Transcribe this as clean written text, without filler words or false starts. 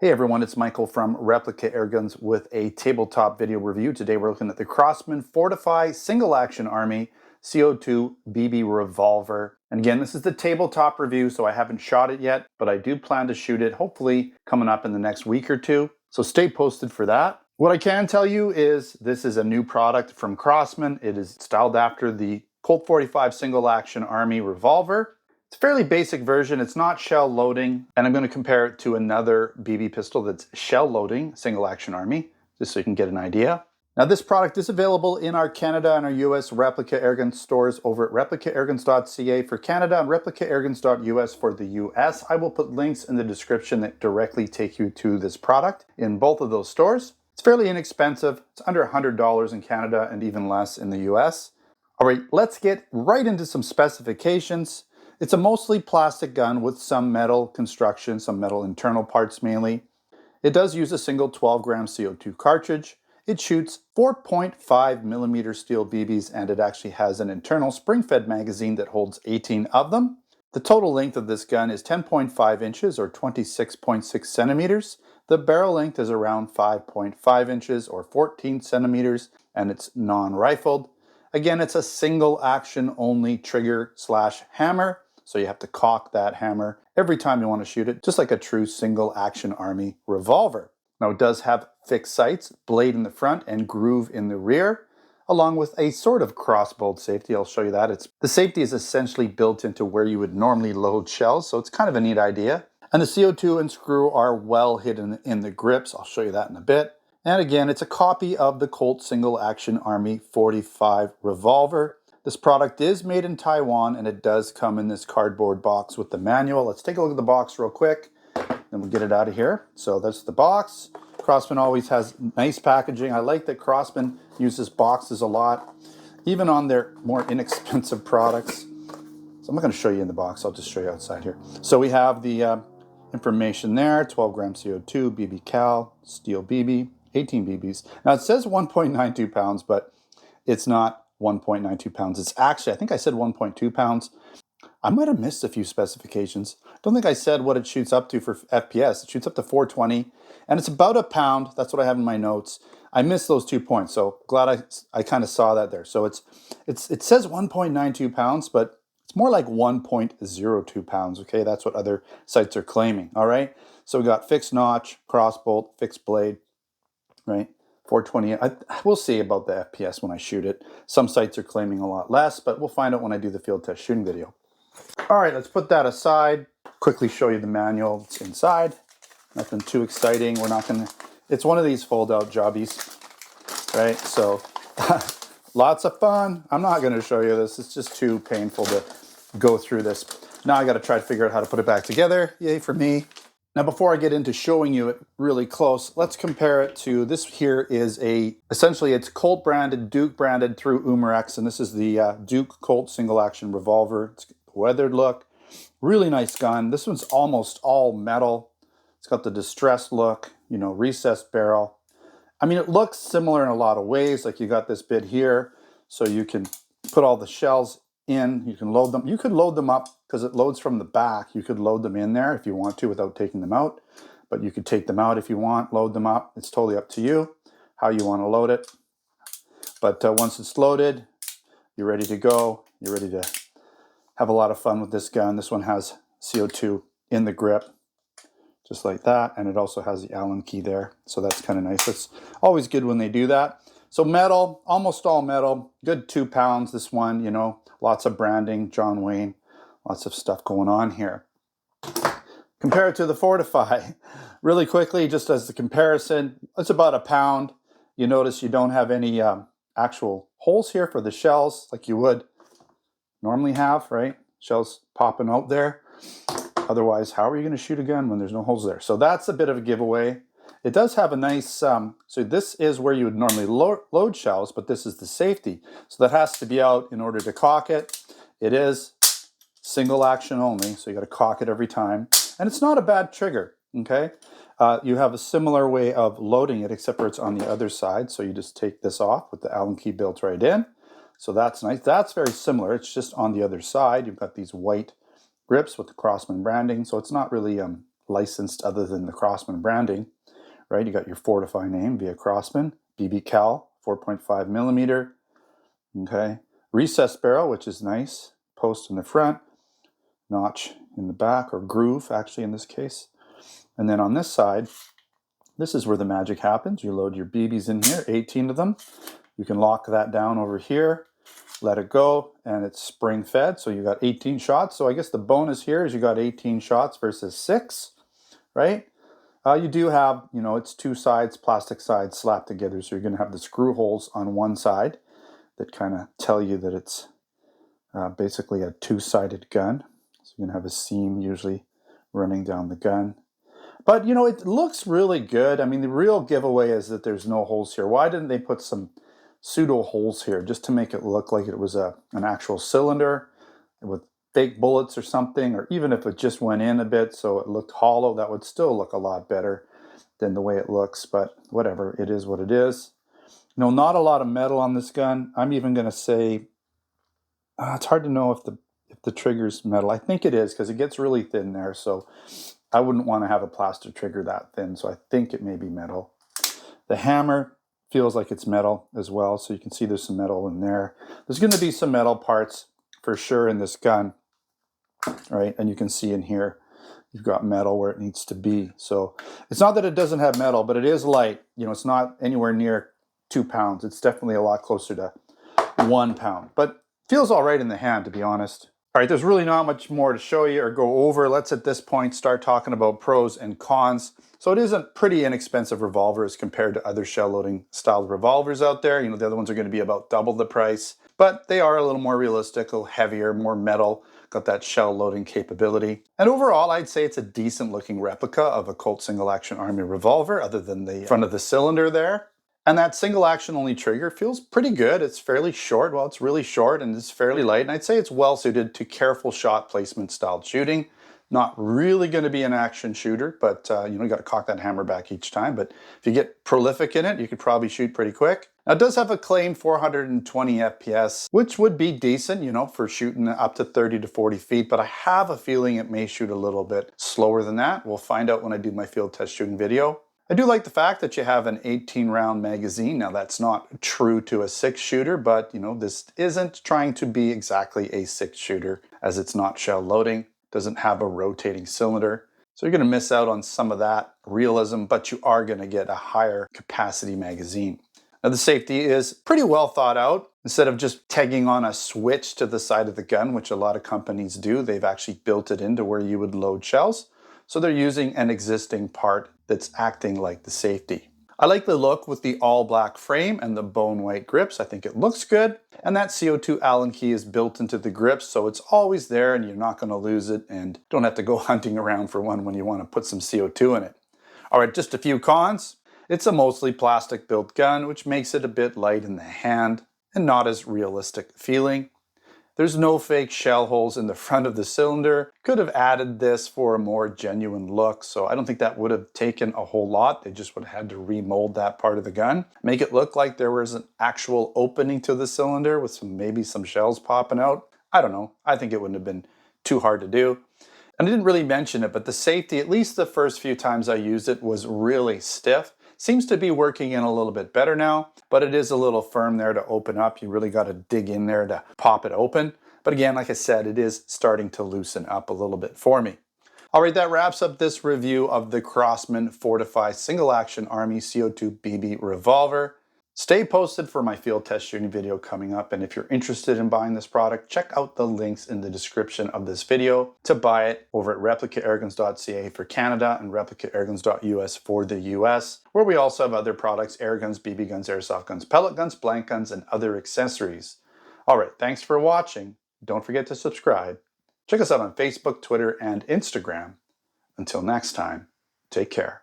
Hey everyone, it's Michael from Replica Airguns with a tabletop video review. Today we're looking at the Crosman Fortify Single Action Army CO2 BB Revolver. And again, this is the tabletop review, so I haven't shot it yet, but I do plan to shoot it hopefully coming up in the next week or two. So stay posted for that. What I can tell you is this is a new product from Crosman. It is styled after the Colt 45 Single Action Army Revolver. It's a fairly basic version. It's not shell loading, and I'm going to compare it to another BB pistol that's shell loading, Single Action Army, just so you can get an idea. Now this product is available in our Canada and our US Replica Airgun stores over at replicaairguns.ca for Canada and replicaairguns.us for the US. I will put links in the description that directly take you to this product in both of those stores. It's fairly inexpensive. It's under $100 in Canada and even less in the US. All right, let's get right into some specifications. It's a mostly plastic gun with some metal construction, some metal internal parts mainly. It does use a single 12-gram CO2 cartridge. It shoots 4.5 millimeter steel BBs, and it actually has an internal spring-fed magazine that holds 18 of them. The total length of this gun is 10.5 inches or 26.6 centimeters. The barrel length is around 5.5 inches or 14 centimeters, and it's non-rifled. Again, it's a single action only trigger / hammer. So you have to cock that hammer every time you want to shoot it, just like a true Single Action Army revolver. Now it does have fixed sights, blade in the front and groove in the rear, along with a sort of crossbolt safety. I'll show you that. The safety is essentially built into where you would normally load shells, so it's kind of a neat idea. And the CO2 and screw are well hidden in the grips. I'll show you that in a bit. And again, it's a copy of the Colt Single Action Army 45 revolver. This product is made in Taiwan, and it does come in this cardboard box with the manual. Let's take a look at the box real quick, then we'll get it out of here. So that's the box. Crosman always has nice packaging. I like that Crosman uses boxes a lot, even on their more inexpensive products. So I'm not going to show you in the box. I'll just show you outside here. So we have the information there, 12 gram CO2, BB cal, steel BB, 18 BBs. Now it says 1.92 pounds, but it's not 1.92 pounds. It's actually, I think I said 1.2 pounds. I might have missed a few specifications. I don't think I said what it shoots up to for FPS. It shoots up to 420, and it's about a pound. That's what I have in my notes. I missed those 2 points, so glad I kind of saw that there. So it says 1.92 pounds, but it's more like 1.02 pounds, okay? That's what other sites are claiming, all right? So we got fixed notch, cross bolt, fixed blade, right? 420, we'll see about the FPS when I shoot it. Some sites are claiming a lot less, but we'll find out when I do the field test shooting video. All right, let's put that aside. Quickly show you the manual. It's inside. Nothing too exciting. We're not gonna, it's one of these fold-out jobbies, right? So lots of fun. I'm not gonna show you this. It's just too painful to go through this. Now I gotta try to figure out how to put it back together. Yay for me. Now, before I get into showing you it really close, let's compare it to this. Here is essentially it's Colt branded, Duke branded through Umarex, and this is the Duke Colt Single Action Revolver. It's got the weathered look, really nice gun. This one's almost all metal. It's got the distressed look, you know, recessed barrel. I mean, it looks similar in a lot of ways. Like you got this bit here, so you can put all the shells in, you can load them. You could load them up because it loads from the back. You could load them in there if you want to without taking them out, but you could take them out if you want, load them up. It's totally up to you how you want to load it. But once it's loaded, you're ready to go. You're ready to have a lot of fun with this gun. This one has CO2 in the grip, just like that. And it also has the Allen key there. So that's kind of nice. It's always good when they do that. So metal, almost all metal, good 2 pounds. This one, you know, lots of branding, John Wayne, lots of stuff going on here. Compare it to the Fortify. Really quickly, just as the comparison, it's about a pound. You notice you don't have any actual holes here for the shells like you would normally have, right? Shells popping out there. Otherwise, how are you going to shoot a gun when there's no holes there? So that's a bit of a giveaway. It does have a nice, so this is where you would normally load shells, but this is the safety. So that has to be out in order to cock it. It is single action only, so you got to cock it every time. And it's not a bad trigger, okay? You have a similar way of loading it, except for it's on the other side. So you just take this off with the Allen key built right in. So that's nice. That's very similar. It's just on the other side. You've got these white grips with the Crosman branding. So it's not really licensed other than the Crosman branding, right? You got your Fortify name via Crosman, BB cal, 4.5 millimeter, okay? Recessed barrel, which is nice, post in the front, notch in the back, or groove actually in this case. And then on this side, this is where the magic happens. You load your BBs in here, 18 of them. You can lock that down over here, let it go, and it's spring fed, so you got 18 shots. So I guess the bonus here is you got 18 shots versus 6, right? You do have, you know, it's 2 sides, plastic sides slapped together, so you're going to have the screw holes on one side that kind of tell you that it's basically a 2-sided gun. So you're going to have a seam usually running down the gun. But, you know, it looks really good. I mean, the real giveaway is that there's no holes here. Why didn't they put some pseudo holes here just to make it look like it was an actual cylinder with fake bullets or something, or even if it just went in a bit so it looked hollow, that would still look a lot better than the way it looks, but whatever, it is what it is. You know, not a lot of metal on this gun. I'm even going to say, it's hard to know if the trigger's metal. I think it is because it gets really thin there, so I wouldn't want to have a plastic trigger that thin, so I think it may be metal. The hammer feels like it's metal as well, so you can see there's some metal in there. There's going to be some metal parts for sure in this gun, right? And you can see in here, you've got metal where it needs to be. So it's not that it doesn't have metal, but it is light. You know, it's not anywhere near 2 pounds. It's definitely a lot closer to 1 pound, but feels all right in the hand, to be honest. All right, there's really not much more to show you or go over. Let's at this point start talking about pros and cons. So it is a pretty inexpensive revolver as compared to other shell loading style revolvers out there. You know, the other ones are going to be about double the price, but they are a little more realistic, a little heavier, more metal, got that shell loading capability. And overall, I'd say it's a decent looking replica of a Colt Single Action Army Revolver, other than the front of the cylinder there. And that single action only trigger feels pretty good. It's fairly short. Well, it's really short and it's fairly light. And I'd say it's well suited to careful shot placement style shooting. Not really going to be an action shooter, but you know, you got to cock that hammer back each time. But if you get prolific in it, you could probably shoot pretty quick. Now, it does have a claimed 420 FPS, which would be decent, you know, for shooting up to 30 to 40 feet. But I have a feeling it may shoot a little bit slower than that. We'll find out when I do my field test shooting video. I do like the fact that you have an 18-round magazine. Now, that's not true to a 6-shooter, but, you know, this isn't trying to be exactly a 6-shooter, as it's not shell loading, doesn't have a rotating cylinder. So you're going to miss out on some of that realism, but you are going to get a higher capacity magazine. Now, the safety is pretty well thought out. Instead of just tagging on a switch to the side of the gun, which a lot of companies do, they've actually built it into where you would load shells. So they're using an existing part that's acting like the safety. I like the look with the all black frame and the bone white grips. I think it looks good. And that CO2 Allen key is built into the grips, so it's always there and you're not going to lose it and don't have to go hunting around for one when you want to put some CO2 in it. All right, just a few cons. It's a mostly plastic built gun, which makes it a bit light in the hand and not as realistic feeling. There's no fake shell holes in the front of the cylinder. Could have added this for a more genuine look, so I don't think that would have taken a whole lot. They just would have had to remold that part of the gun. Make it look like there was an actual opening to the cylinder with maybe some shells popping out. I don't know. I think it wouldn't have been too hard to do. And I didn't really mention it, but the safety, at least the first few times I used it, was really stiff. Seems to be working in a little bit better now, but it is a little firm there to open up. You really got to dig in there to pop it open. But again, like I said, it is starting to loosen up a little bit for me. All right, that wraps up this review of the Crosman Fortify Single Action Army CO2 BB Revolver. Stay posted for my field test shooting video coming up, and if you're interested in buying this product, check out the links in the description of this video to buy it over at replicairguns.ca for Canada and replicairguns.us for the US, where we also have other products: air guns, BB guns, airsoft guns, pellet guns, blank guns, and other accessories. All right, thanks for watching. Don't forget to subscribe. Check us out on Facebook, Twitter, and Instagram. Until next time, take care.